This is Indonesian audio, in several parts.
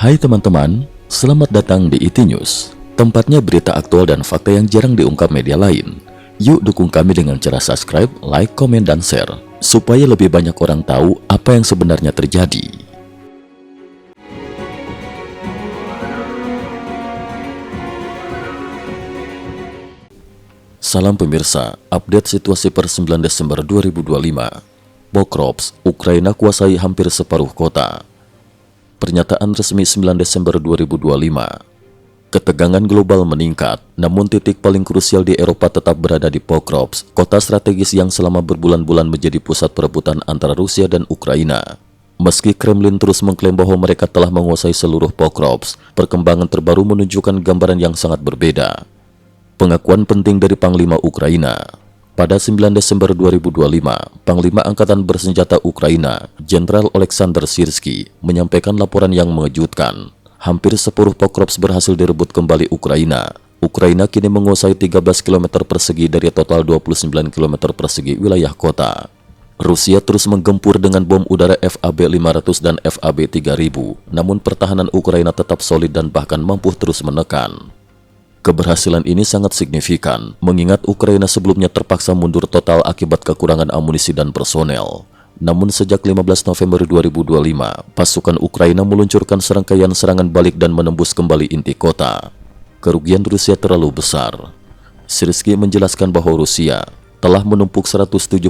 Hai teman-teman, selamat datang di IT News, tempatnya berita aktual dan fakta yang jarang diungkap media lain. Yuk dukung kami dengan cara subscribe, like, komen, dan share, supaya lebih banyak orang tahu apa yang sebenarnya terjadi. Salam pemirsa, update situasi per 9 Desember 2025. Pokrovsk, Ukraina kuasai hampir separuh kota. Pernyataan resmi 9 Desember 2025. Ketegangan global meningkat, namun titik paling krusial di Eropa tetap berada di Pokrovsk, kota strategis yang selama berbulan-bulan menjadi pusat perebutan antara Rusia dan Ukraina. Meski Kremlin terus mengklaim bahwa mereka telah menguasai seluruh Pokrovsk, perkembangan terbaru menunjukkan gambaran yang sangat berbeda. Pengakuan penting dari Panglima Ukraina. Pada 9 Desember 2025, Panglima Angkatan Bersenjata Ukraina, Jenderal Oleksandr Syrskyi, menyampaikan laporan yang mengejutkan. Hampir separuh Pokrovsk berhasil direbut kembali Ukraina. Ukraina kini menguasai 13 km persegi dari total 29 km persegi wilayah kota. Rusia terus menggempur dengan bom udara FAB-500 dan FAB-3000, namun pertahanan Ukraina tetap solid dan bahkan mampu terus menekan. Keberhasilan ini sangat signifikan, mengingat Ukraina sebelumnya terpaksa mundur total akibat kekurangan amunisi dan personel. Namun sejak 15 November 2025, pasukan Ukraina meluncurkan serangkaian serangan balik dan menembus kembali inti kota. Kerugian Rusia terlalu besar. Syrskyi menjelaskan bahwa Rusia telah menumpuk 175.000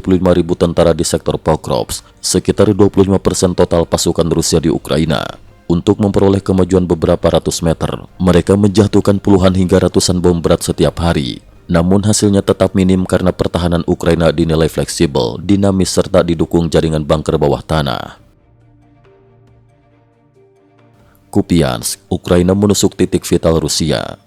tentara di sektor Pokrovsk, sekitar 25% total pasukan Rusia di Ukraina. Untuk memperoleh kemajuan beberapa ratus meter, mereka menjatuhkan puluhan hingga ratusan bom berat setiap hari. Namun hasilnya tetap minim karena pertahanan Ukraina dinilai fleksibel, dinamis, serta didukung jaringan bunker bawah tanah. Kupiansk, Ukraina menusuk titik vital Rusia.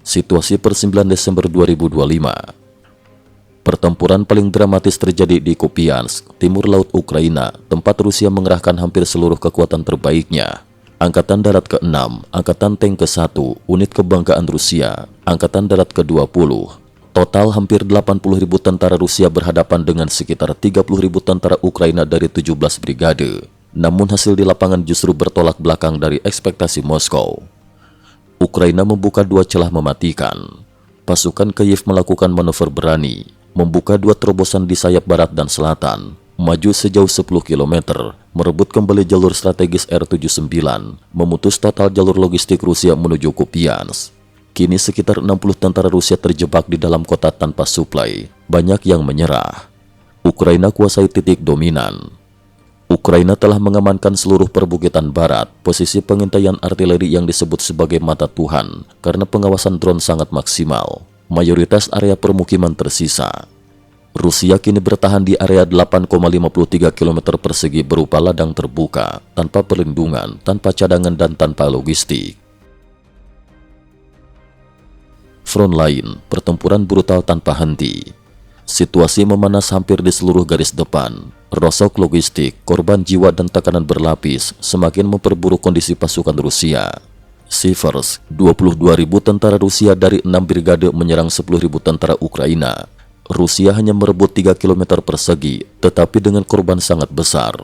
Situasi per 9 Desember 2025. Pertempuran paling dramatis terjadi di Kupiansk, timur laut Ukraina, tempat Rusia mengerahkan hampir seluruh kekuatan terbaiknya. Angkatan Darat ke-6, Angkatan Tank ke-1, unit kebanggaan Rusia, Angkatan Darat ke-20. Total hampir 80.000 tentara Rusia berhadapan dengan sekitar 30.000 tentara Ukraina dari 17 brigade. Namun hasil di lapangan justru bertolak belakang dari ekspektasi Moskow. Ukraina membuka dua celah mematikan. Pasukan Kiev melakukan manuver berani, membuka dua terobosan di sayap barat dan selatan, maju sejauh 10 km, merebut kembali jalur strategis R79, memutus total jalur logistik Rusia menuju Kupiansk. Kini sekitar 60 tentara Rusia terjebak di dalam kota tanpa suplai, banyak yang menyerah. Ukraina kuasai titik dominan. Ukraina telah mengamankan seluruh perbukitan barat, posisi pengintaian artileri yang disebut sebagai mata Tuhan, karena pengawasan drone sangat maksimal. Mayoritas area permukiman tersisa. Rusia kini bertahan di area 8,53 km persegi berupa ladang terbuka, tanpa perlindungan, tanpa cadangan, dan tanpa logistik. Front lain, pertempuran brutal tanpa henti. Situasi memanas hampir di seluruh garis depan. Rosok logistik, korban jiwa, dan tekanan berlapis semakin memperburuk kondisi pasukan Rusia. Sievers, 22.000 tentara Rusia dari 6 brigade menyerang 10.000 tentara Ukraina. Rusia hanya merebut 3 km persegi, tetapi dengan korban sangat besar.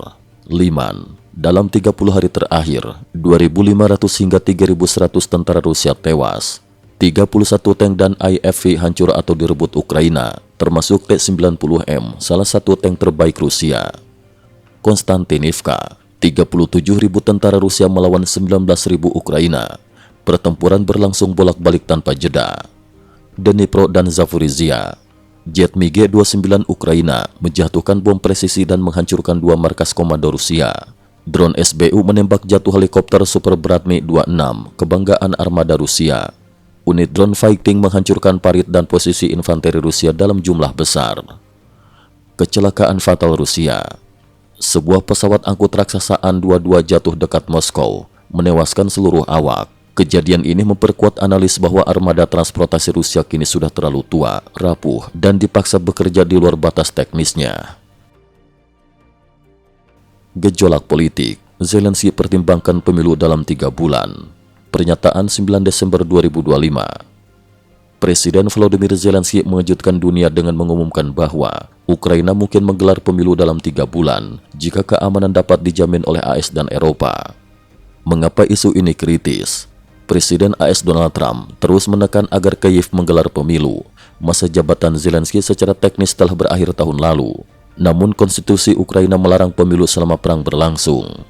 Liman, dalam 30 hari terakhir, 2.500 hingga 3.100 tentara Rusia tewas. 31 tank dan IFV hancur atau direbut Ukraina, termasuk T-90M, salah satu tank terbaik Rusia. Konstantinivka, 37.000 tentara Rusia melawan 19.000 Ukraina. Pertempuran berlangsung bolak-balik tanpa jeda. Dnipro dan Zaporizhia. Jet MiG-29 Ukraina menjatuhkan bom presisi dan menghancurkan dua markas komando Rusia. Drone SBU menembak jatuh helikopter super berat Mi-26, kebanggaan armada Rusia. Unit drone fighting menghancurkan parit dan posisi infanteri Rusia dalam jumlah besar. Kecelakaan fatal Rusia. Sebuah pesawat angkut raksasa An-22 jatuh dekat Moskow, menewaskan seluruh awak. Kejadian ini memperkuat analis bahwa armada transportasi Rusia kini sudah terlalu tua, rapuh, dan dipaksa bekerja di luar batas teknisnya. Gejolak politik, Zelensky pertimbangkan pemilu dalam 3 bulan. Pernyataan 9 Desember 2025. Presiden Volodymyr Zelensky mengejutkan dunia dengan mengumumkan bahwa Ukraina mungkin menggelar pemilu dalam 3 bulan jika keamanan dapat dijamin oleh AS dan Eropa. Mengapa isu ini kritis? Presiden AS Donald Trump terus menekan agar Kyiv menggelar pemilu. Masa jabatan Zelensky secara teknis telah berakhir tahun lalu. Namun konstitusi Ukraina melarang pemilu selama perang berlangsung.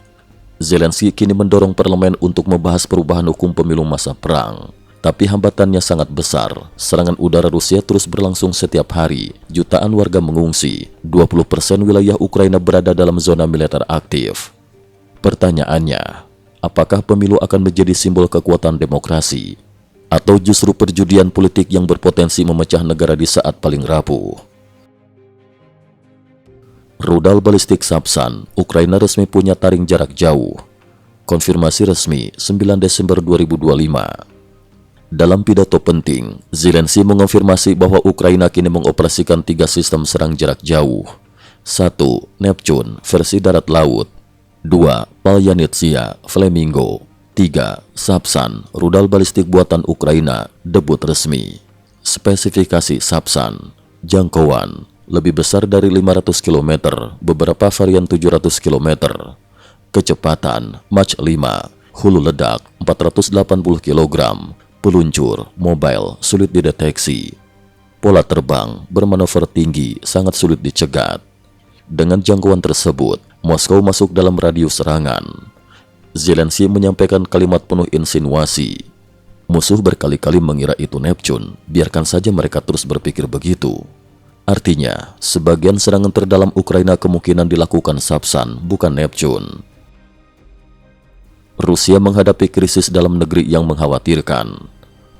Zelensky kini mendorong parlemen untuk membahas perubahan hukum pemilu masa perang. Tapi hambatannya sangat besar. Serangan udara Rusia terus berlangsung setiap hari. Jutaan warga mengungsi. 20% wilayah Ukraina berada dalam zona militer aktif. Pertanyaannya, apakah pemilu akan menjadi simbol kekuatan demokrasi? Atau justru perjudian politik yang berpotensi memecah negara di saat paling rapuh? Rudal balistik Sapsan, Ukraina resmi punya taring jarak jauh. Konfirmasi resmi 9 Desember 2025. Dalam pidato penting, Zelensky mengonfirmasi bahwa Ukraina kini mengoperasikan 3 sistem serang jarak jauh. 1. Neptune versi darat laut. 2. Palyanytsia Flamingo. 3. Sapsan, rudal balistik buatan Ukraina, debut resmi. Spesifikasi Sapsan, jangkauan lebih besar dari 500 km, beberapa varian 700 km. Kecepatan Mach 5, hulu ledak 480 kg, peluncur mobile sulit dideteksi. Pola terbang bermanuver tinggi, sangat sulit dicegat. Dengan jangkauan tersebut, Moskow masuk dalam radius serangan. Zelensky menyampaikan kalimat penuh insinuasi. Musuh berkali-kali mengira itu Neptune, biarkan saja mereka terus berpikir begitu. Artinya, sebagian serangan terdalam Ukraina kemungkinan dilakukan Sapsan, bukan Neptune. Rusia menghadapi krisis dalam negeri yang mengkhawatirkan.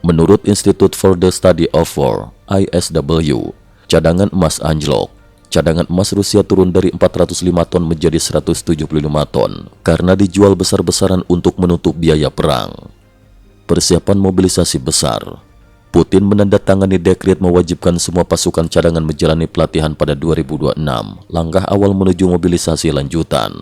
Menurut Institute for the Study of War, ISW, cadangan emas anjlok. Cadangan emas Rusia turun dari 405 ton menjadi 175 ton karena dijual besar-besaran untuk menutup biaya perang. Persiapan mobilisasi besar. Putin menandatangani dekret mewajibkan semua pasukan cadangan menjalani pelatihan pada 2026, langkah awal menuju mobilisasi lanjutan.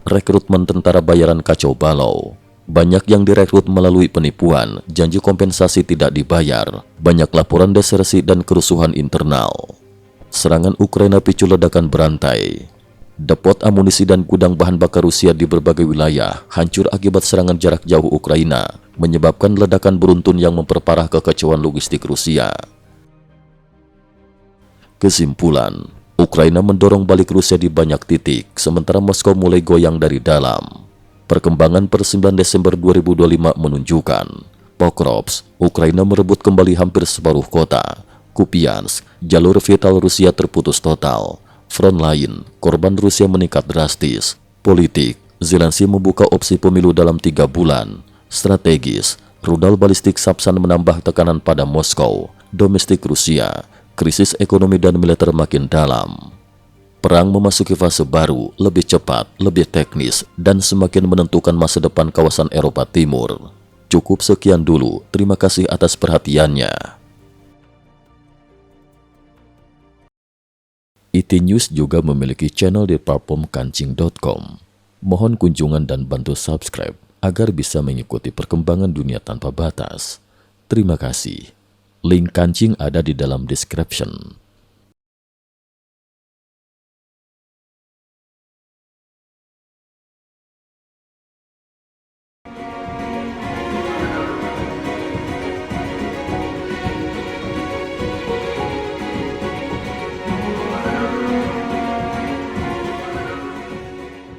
Rekrutmen tentara bayaran kacau balau. Banyak yang direkrut melalui penipuan, janji kompensasi tidak dibayar, banyak laporan desersi dan kerusuhan internal. Serangan Ukraina picu ledakan berantai. Depot amunisi dan gudang bahan bakar Rusia di berbagai wilayah hancur akibat serangan jarak jauh Ukraina, menyebabkan ledakan beruntun yang memperparah kekacauan logistik Rusia. Kesimpulan, Ukraina mendorong balik Rusia di banyak titik, sementara Moskow mulai goyang dari dalam. Perkembangan per 9 Desember 2025 menunjukkan, Pokrovsk, Ukraina merebut kembali hampir separuh kota. Kupiansk, jalur vital Rusia terputus total. Front lain, korban Rusia meningkat drastis. Politik, Zelensky membuka opsi pemilu dalam 3 bulan. Strategis, rudal balistik Sapsan menambah tekanan pada Moskow. Domestik Rusia, krisis ekonomi dan militer makin dalam. Perang memasuki fase baru, lebih cepat, lebih teknis, dan semakin menentukan masa depan kawasan Eropa Timur. Cukup sekian dulu, terima kasih atas perhatiannya. IT News juga memiliki channel di platform kancing.com. Mohon kunjungan dan bantu subscribe agar bisa mengikuti perkembangan dunia tanpa batas. Terima kasih. Link kancing ada di dalam description.